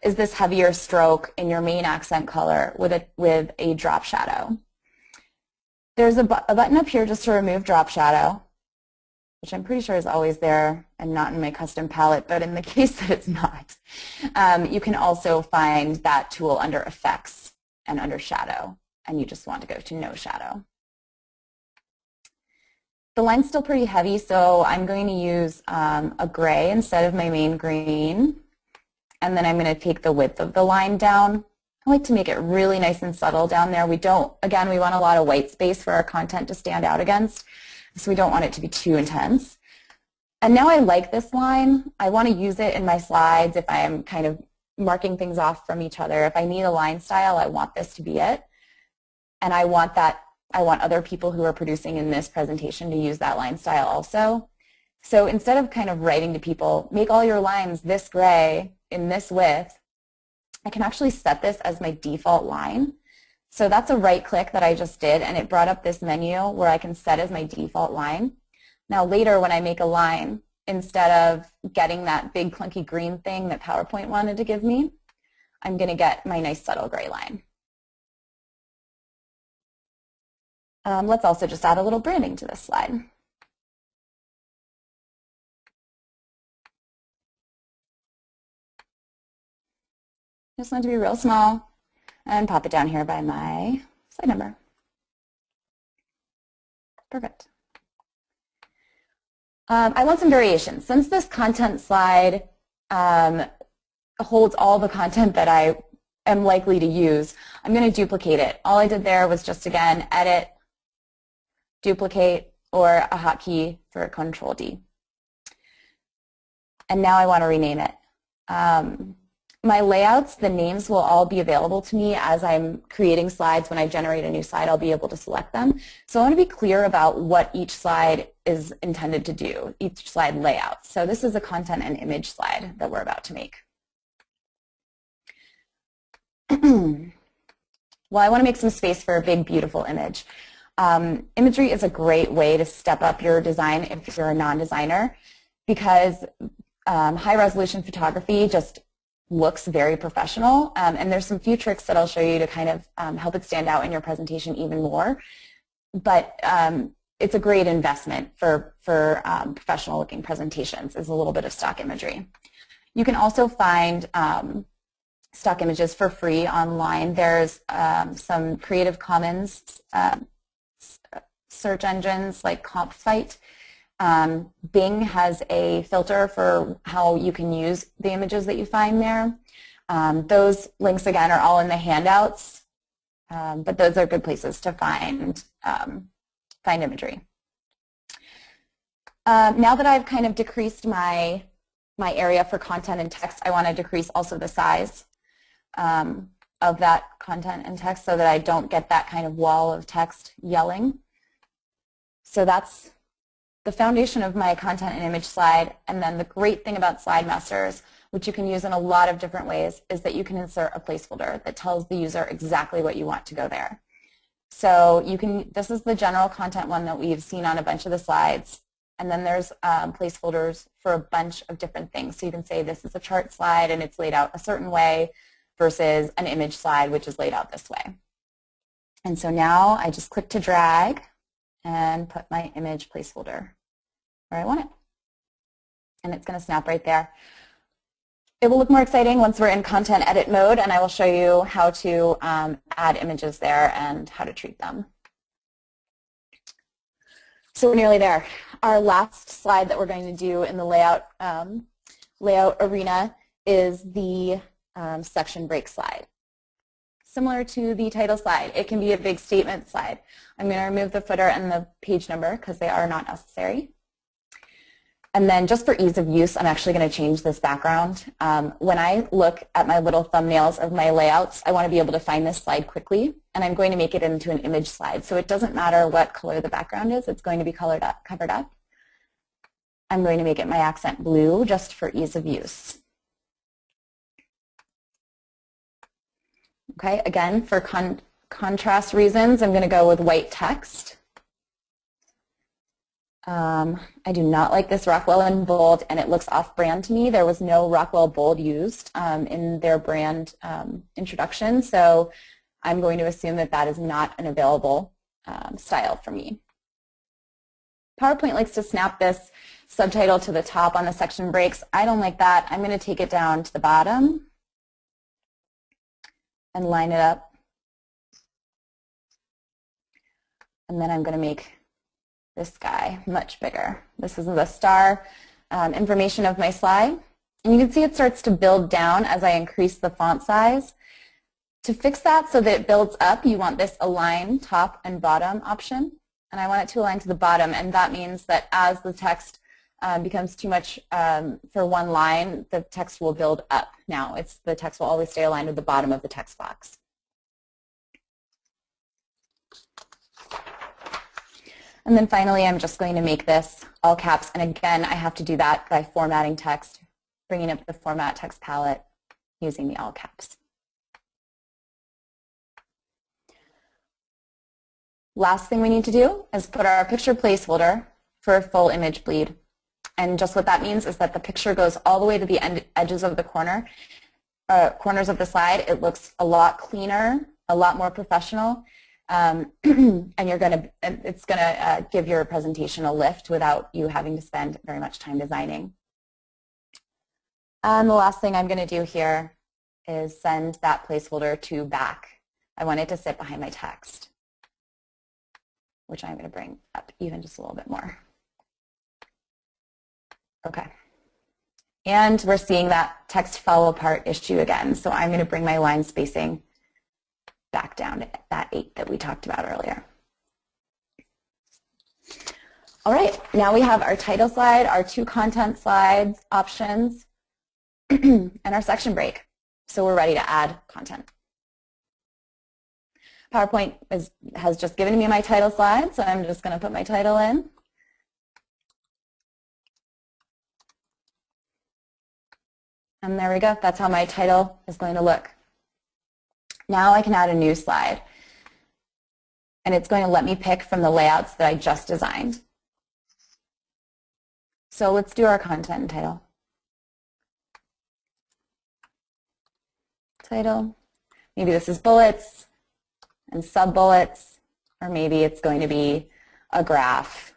is this heavier stroke in your main accent color with a drop shadow. There's a button up here just to remove drop shadow, which I'm pretty sure is always there and not in my custom palette, but in the case that it's not, you can also find that tool under Effects and under Shadow, and you just want to go to No Shadow. The line's still pretty heavy, so I'm going to use a gray instead of my main green, and then I'm going to take the width of the line down. I like to make it really nice and subtle down there. We don't, again, we want a lot of white space for our content to stand out against, so we don't want it to be too intense. And now I like this line. I want to use it in my slides if I am kind of marking things off from each other. If I need a line style, I want this to be it. And I want other people who are producing in this presentation to use that line style also. So instead of kind of writing to people, make all your lines this gray in this width, I can actually set this as my default line. So that's a right click that I just did, and it brought up this menu where I can set as my default line. Now later when I make a line, instead of getting that big clunky green thing that PowerPoint wanted to give me, I'm going to get my nice subtle gray line. Let's also just add a little branding to this slide. Just want it to be real small and pop it down here by my slide number. Perfect. I want some variations. Since this content slide holds all the content that I am likely to use, I'm going to duplicate it. All I did there was just, again, edit, duplicate, or a hotkey for Control D. And now I want to rename it. My layouts, the names will all be available to me as I'm creating slides. When I generate a new slide, I'll be able to select them. So I want to be clear about what each slide is intended to do, each slide layout. So this is a content and image slide that we're about to make. Well, I want to make some space for a big, beautiful image. Imagery is a great way to step up your design if you're a non-designer, because high-resolution photography just looks very professional, and there's some few tricks that I'll show you to kind of help it stand out in your presentation even more. But it's a great investment for professional-looking presentations, is a little bit of stock imagery. You can also find stock images for free online. There's some Creative Commons search engines like CompFight. Bing has a filter for how you can use the images that you find there. Those links, again, are all in the handouts, but those are good places to find imagery. Now that I've kind of decreased my area for content and text, I want to decrease also the size of that content and text so that I don't get that kind of wall of text yelling. So that's the foundation of my content and image slide. And then the great thing about Slide Masters, which you can use in a lot of different ways, is that you can insert a placeholder that tells the user exactly what you want to go there. So you can, this is the general content one that we've seen on a bunch of the slides. And then there's placeholders for a bunch of different things. So you can say this is a chart slide and it's laid out a certain way versus an image slide which is laid out this way. And so now I just click to drag and put my image placeholder where I want it. And it's going to snap right there. It will look more exciting once we're in content edit mode, and I will show you how to add images there and how to treat them. So we're nearly there. Our last slide that we're going to do in the layout arena is the section break slide. Similar to the title slide, it can be a big statement slide. I'm going to remove the footer and the page number because they are not necessary. And then just for ease of use, I'm actually going to change this background. When I look at my little thumbnails of my layouts, I want to be able to find this slide quickly, and I'm going to make it into an image slide. So it doesn't matter what color the background is, it's going to be covered up. I'm going to make it my accent blue just for ease of use. Okay, again, for contrast reasons, I'm going to go with white text. I do not like this Rockwell in bold, and it looks off-brand to me. There was no Rockwell bold used in their brand introduction, so I'm going to assume that that is not an available style for me. PowerPoint likes to snap this subtitle to the top on the section breaks. I don't like that. I'm going to take it down to the bottom and line it up. And then I'm going to make this guy much bigger. This is the star information of my slide. And you can see it starts to build down as I increase the font size. To fix that so that it builds up, you want this align top and bottom option. And I want it to align to the bottom, and that means that as the text becomes too much for one line, the text will build up. Now, the text will always stay aligned with the bottom of the text box. And then finally, I'm just going to make this all caps. And again, I have to do that by formatting text, bringing up the format text palette using the all caps. Last thing we need to do is put our picture placeholder for a full image bleed. And just what that means is that the picture goes all the way to the edges of the corners of the slide. It looks a lot cleaner, a lot more professional. And it's going to give your presentation a lift without you having to spend very much time designing. And the last thing I'm going to do here is send that placeholder to back. I want it to sit behind my text, which I'm going to bring up even just a little bit more. Okay. And we're seeing that text fall apart issue again. So I'm going to bring my line spacing back down to that 8 that we talked about earlier. All right, now we have our title slide, our 2 content slides options, and our section break. So we're ready to add content. PowerPoint has just given me my title slide, so I'm just going to put my title in. And there we go. That's how my title is going to look. Now I can add a new slide. And it's going to let me pick from the layouts that I just designed. So let's do our content and title. Title. Maybe this is bullets and sub-bullets, or maybe it's going to be a graph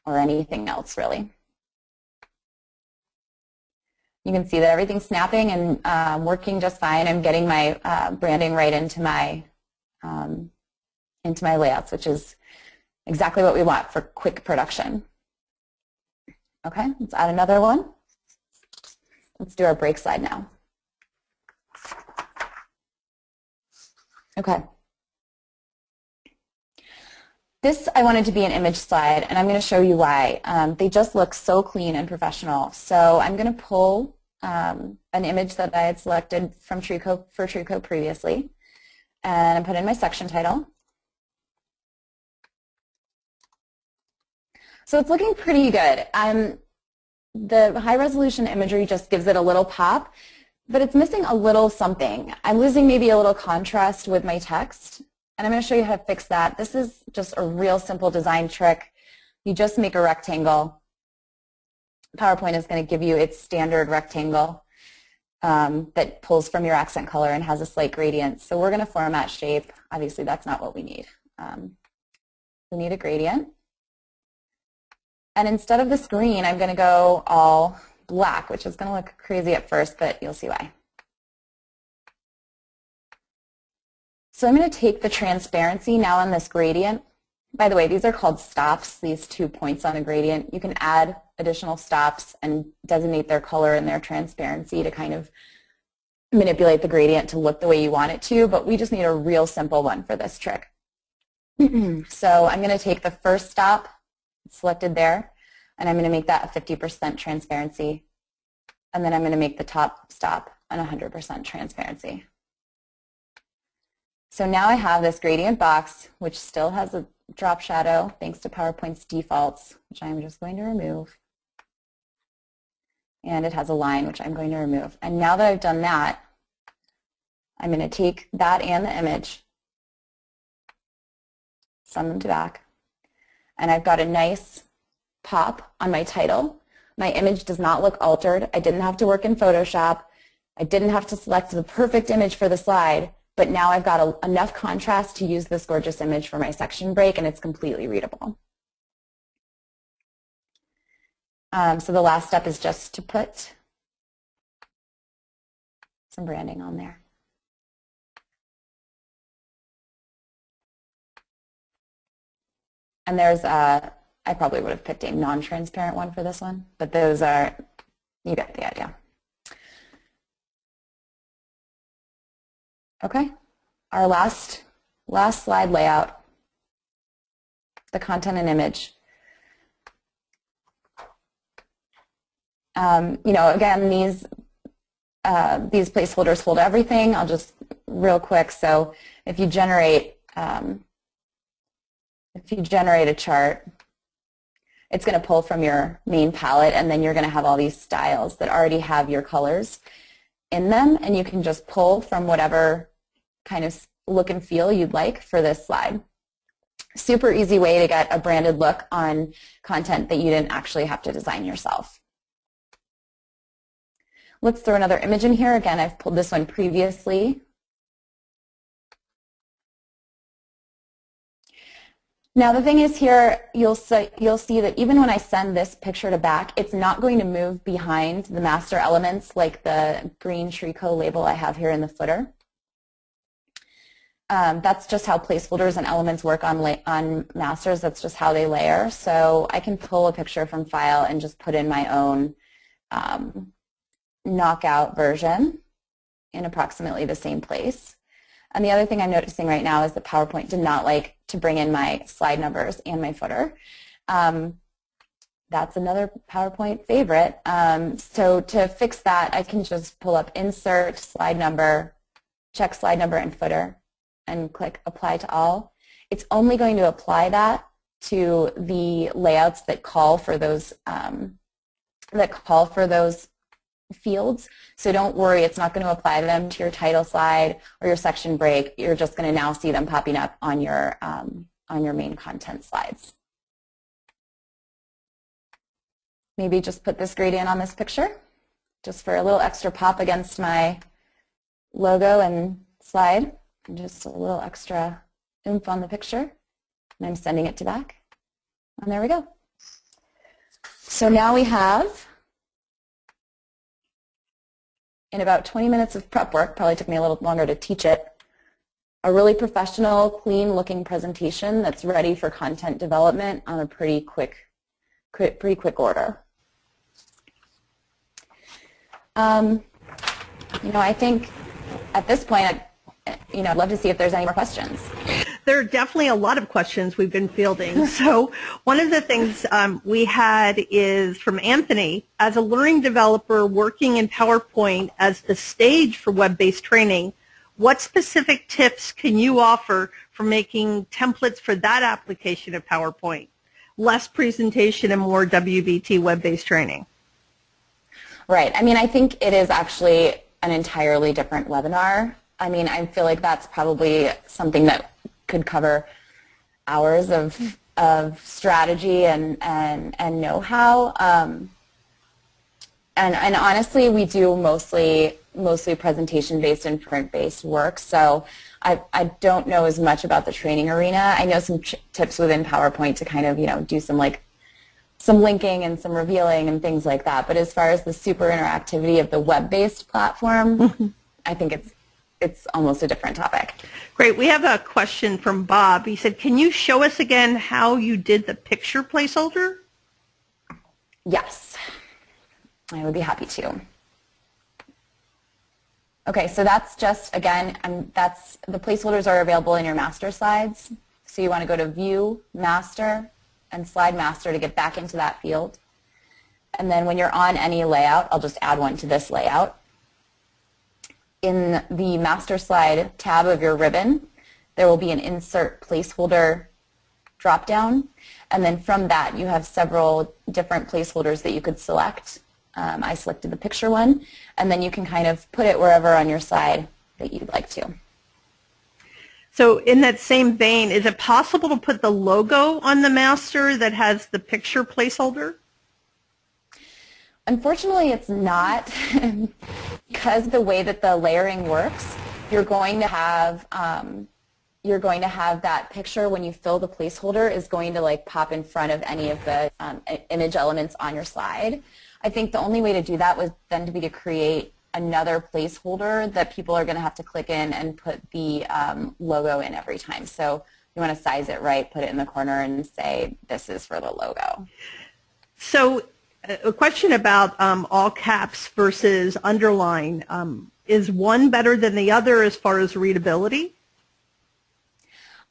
or anything else, really. You can see that everything's snapping and working just fine. I'm getting my branding right into my layouts, which is exactly what we want for quick production. Okay, let's add another one. Let's do our break slide now. Okay. This I wanted to be an image slide, and I'm going to show you why. They just look so clean and professional. So I'm going to pull an image that I had selected from TreeCode previously, and I put in my section title. So it's looking pretty good. The high-resolution imagery just gives it a little pop, but it's missing a little something. I'm losing maybe a little contrast with my text. And I'm going to show you how to fix that. This is just a real simple design trick. You just make a rectangle. PowerPoint is going to give you its standard rectangle that pulls from your accent color and has a slight gradient. So we're going to format shape. Obviously, that's not what we need. We need a gradient. And instead of this green, I'm going to go all black, which is going to look crazy at first, but you'll see why. So I'm going to take the transparency now on this gradient. By the way, these are called stops, these 2 points on a gradient. You can add additional stops and designate their color and their transparency to kind of manipulate the gradient to look the way you want it to, but we just need a real simple one for this trick. So I'm going to take the first stop, selected there, and I'm going to make that a 50% transparency. And then I'm going to make the top stop an 100% transparency. So now I have this gradient box, which still has a drop shadow thanks to PowerPoint's defaults, which I'm just going to remove. And it has a line, which I'm going to remove. And now that I've done that, I'm going to take that and the image, send them to back, and I've got a nice pop on my title. My image does not look altered. I didn't have to work in Photoshop. I didn't have to select the perfect image for the slide, but now I've got enough contrast to use this gorgeous image for my section break, and it's completely readable. So the last step is just to put some branding on there. And there's I probably would have picked a non-transparent one for this one, but those are, you get the idea. Okay, our last slide layout, the content and image. You know, again, these placeholders hold everything. I'll just real quick. So if you generate a chart, it's going to pull from your main palette, and then you're going to have all these styles that already have your colors in them, and you can just pull from whatever kind of look and feel you'd like for this slide. Super easy way to get a branded look on content that you didn't actually have to design yourself. Let's throw another image in here. Again, I've pulled this one previously. Now the thing is here, you'll see that even when I send this picture to back, it's not going to move behind the master elements like the green Shrico label I have here in the footer. That's just how placeholders and elements work on masters. That's just how they layer. So I can pull a picture from file and just put in my own knockout version in approximately the same place. And the other thing I'm noticing right now is that PowerPoint did not like to bring in my slide numbers and my footer. That's another PowerPoint favorite. So to fix that, I can just pull up Insert, Slide Number, check Slide Number and Footer, and click Apply to All. It's only going to apply that to the layouts that call for those fields. So don't worry, it's not going to apply them to your title slide or your section break. You're just going to now see them popping up on your main content slides. Maybe just put this gradient on this picture, just for a little extra pop against my logo and slide, and just a little extra oomph on the picture. And I'm sending it to back. And there we go. So now we have, in about 20 minutes of prep work, probably took me a little longer to teach it, a really professional, clean-looking presentation that's ready for content development on a pretty quick order. You know, I think at this point, I'd love to see if there's any more questions. There are definitely a lot of questions we've been fielding. So one of the things we had is from Anthony. As a learning developer working in PowerPoint as the stage for web-based training, what specific tips can you offer for making templates for that application of PowerPoint? Less presentation and more WBT web-based training. Right. I mean, I think it is actually an entirely different webinar. I mean, I feel like that's probably something that could cover hours of strategy and know-how. And honestly, we do mostly presentation-based and print-based work. So I don't know as much about the training arena. I know some tips within PowerPoint to kind of, do some linking and some revealing and things like that. But as far as the super interactivity of the web-based platform, I think it's almost a different topic. Great. We have a question from Bob. He said, can you show us again how you did the picture placeholder? Yes, I would be happy to. Okay, so that's just, again, the placeholders are available in your master slides. So you want to go to View, Master, and Slide Master to get back into that field. And then when you're on any layout, I'll just add one to this layout. In the Master Slide tab of your ribbon, there will be an Insert Placeholder drop-down. And then from that, you have several different placeholders that you could select. I selected the picture one, and then you can kind of put it wherever on your slide that you'd like to. So in that same vein, is it possible to put the logo on the master that has the picture placeholder? Unfortunately, it's not, because the way that the layering works, you're going to have that picture when you fill the placeholder is going to like pop in front of any of the image elements on your slide. I think the only way to do that was then to be to create another placeholder that people are going to have to click in and put the logo in every time. So you want to size it right, put it in the corner, and say this is for the logo. So a question about all caps versus underline. Is one better than the other as far as readability?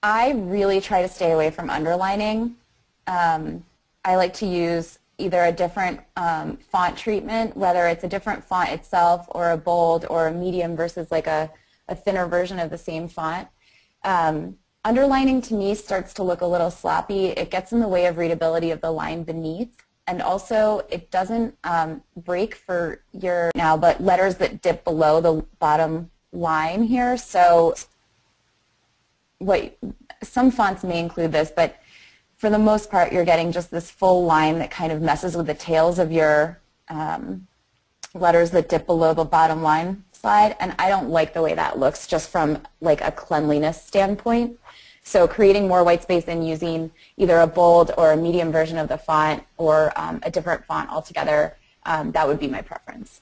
I really try to stay away from underlining. I like to use either a different font treatment, whether it's a different font itself or a bold or a medium versus like a thinner version of the same font. Underlining to me starts to look a little sloppy. It gets in the way of readability of the line beneath, and also it doesn't break for your but letters that dip below the bottom line here. So some fonts may include this, but for the most part, you're getting just this full line that kind of messes with the tails of your letters that dip below the bottom line slide, and I don't like the way that looks just from like a cleanliness standpoint. So creating more white space and using either a bold or a medium version of the font or a different font altogether, that would be my preference.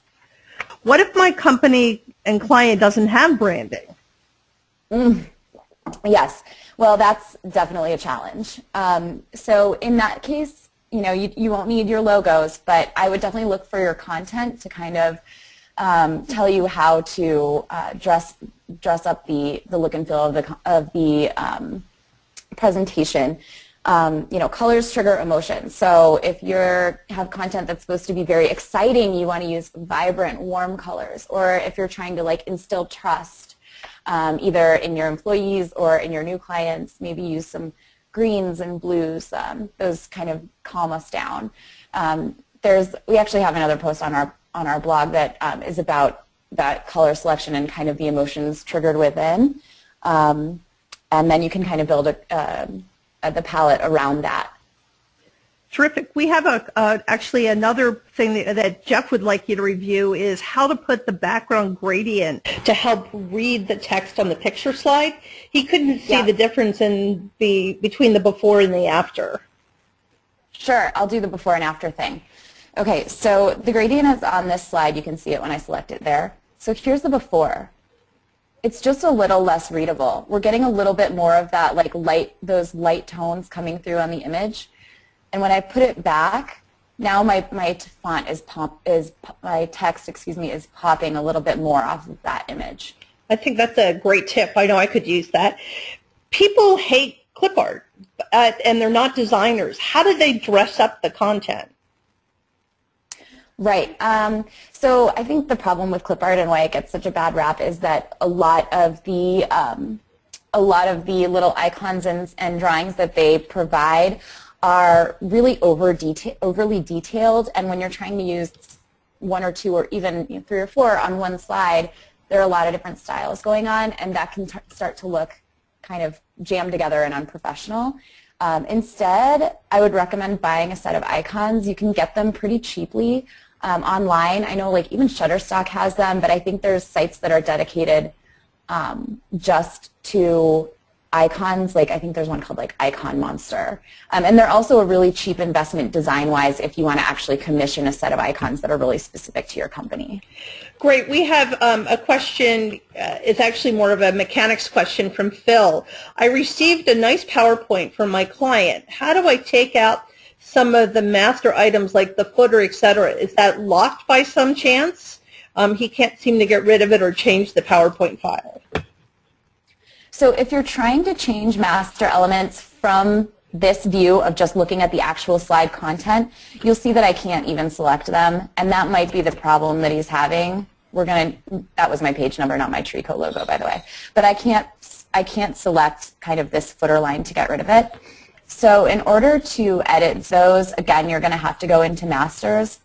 What if my company and client doesn't have branding? Yes. Well, that's definitely a challenge. So in that case, you won't need your logos, but I would definitely look for your content to kind of tell you how to dress up the look and feel of the presentation. Colors trigger emotion. So if you have content that's supposed to be very exciting, you want to use vibrant, warm colors. Or if you're trying to like instill trust, either in your employees or in your new clients, maybe use some greens and blues. Those kind of calm us down. We actually have another post on our blog that is about that color selection and kind of the emotions triggered within. And then you can kind of build the palette around that. Terrific. We have actually another thing that Jeff would like you to review is how to put the background gradient to help read the text on the picture slide. He couldn't see the difference between the before and the after. Sure. I'll do the before and after thing. Okay, so the gradient is on this slide. You can see it when I select it there. So here's the before. It's just a little less readable. We're getting a little bit more of that those light tones coming through on the image. And when I put it back, now my text is popping a little bit more off of that image. I think that's a great tip. I know I could use that. People hate clip art, and they're not designers. How do they dress up the content? Right. So I think the problem with clip art and why it gets such a bad rap is that a lot of the little icons and drawings that they provide are really overly detailed, and when you're trying to use one or two or even 3 or 4 on one slide, there are a lot of different styles going on, and that can start to look kind of jammed together and unprofessional. Instead, I would recommend buying a set of icons. You can get them pretty cheaply online. I know even Shutterstock has them, but I think there's sites that are dedicated just to icons. I think there's one called Icon Monster. And they're also a really cheap investment design-wise if you want to actually commission a set of icons that are really specific to your company. Great. We have a question. It's actually more of a mechanics question from Phil. I received a nice PowerPoint from my client. How do I take out some of the master items like the footer, etc.? Is that locked by some chance? He can't seem to get rid of it or change the PowerPoint file. So if you're trying to change master elements from this view of just looking at the actual slide content, you'll see that I can't even select them, and that might be the problem that he's having. That was my page number, not my Trico logo, by the way. But I can't select kind of this footer line to get rid of it. So in order to edit those, again, you're going to have to go into masters.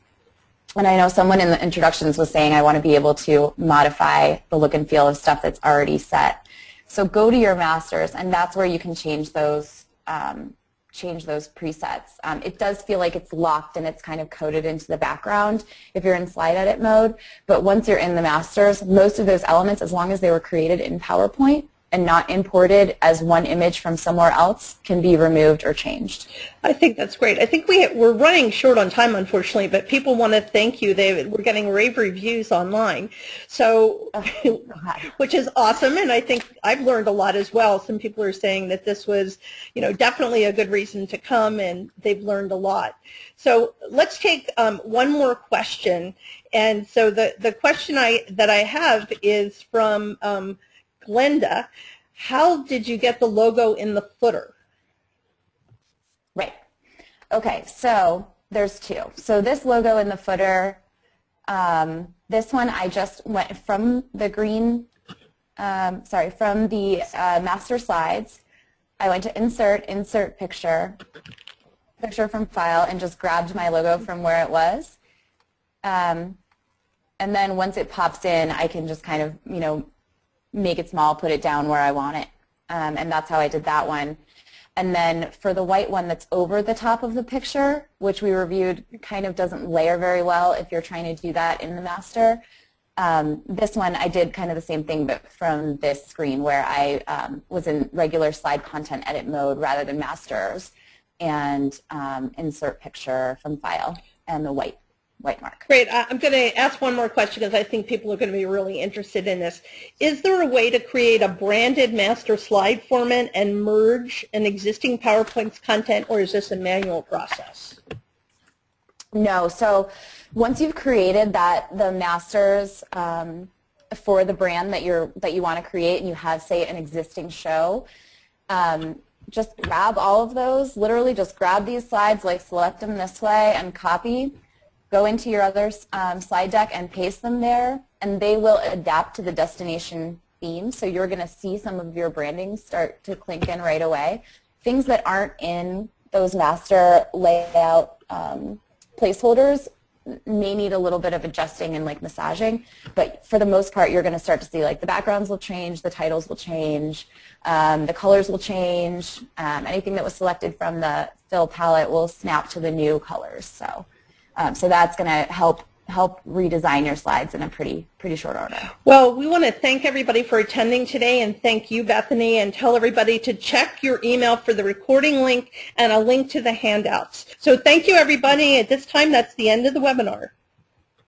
And I know someone in the introductions was saying, I want to be able to modify the look and feel of stuff that's already set. So go to your masters, and that's where you can change those presets. It does feel like it's locked and it's kind of coded into the background if you're in slide edit mode, but once you're in the masters, most of those elements, as long as they were created in PowerPoint and not imported as one image from somewhere else, can be removed or changed. I think that's great. I think we're running short on time, unfortunately, but people want to thank you. We're getting rave reviews online, so which is awesome, and I think I've learned a lot as well. Some people are saying that this was, definitely a good reason to come, and they've learned a lot. So let's take one more question, and so the question that I have is from Glenda. How did you get the logo in the footer? Right. Okay, so there's two. So this logo in the footer, this one I just went from the from the master slides. I went to insert picture from file, and just grabbed my logo from where it was. And then once it pops in, I can just kind of, make it small, put it down where I want it. And that's how I did that one. And then for the white one that's over the top of the picture, which we reviewed, kind of doesn't layer very well if you're trying to do that in the master. This one I did kind of the same thing, but from this screen where I was in regular slide content edit mode rather than masters, and insert picture from file and the white mark. Great. I'm going to ask one more question because I think people are going to be really interested in this. Is there a way to create a branded master slide format and merge an existing PowerPoint's content, or is this a manual process? No. So once you've created the masters for the brand that you want to create, and you have, say, an existing show, just grab all of those. Literally just grab these slides, like select them this way and copy. Go into your other slide deck and paste them there, and they will adapt to the destination theme. So you're going to see some of your branding start to clink in right away. Things that aren't in those master layout placeholders may need a little bit of adjusting and like massaging, but for the most part, you're going to start to see like the backgrounds will change, the titles will change, the colors will change. Anything that was selected from the fill palette will snap to the new colors. So that's going to help redesign your slides in a pretty short order. Well, we want to thank everybody for attending today, and thank you, Bethany, and tell everybody to check your email for the recording link and a link to the handouts. So thank you, everybody. At this time, that's the end of the webinar.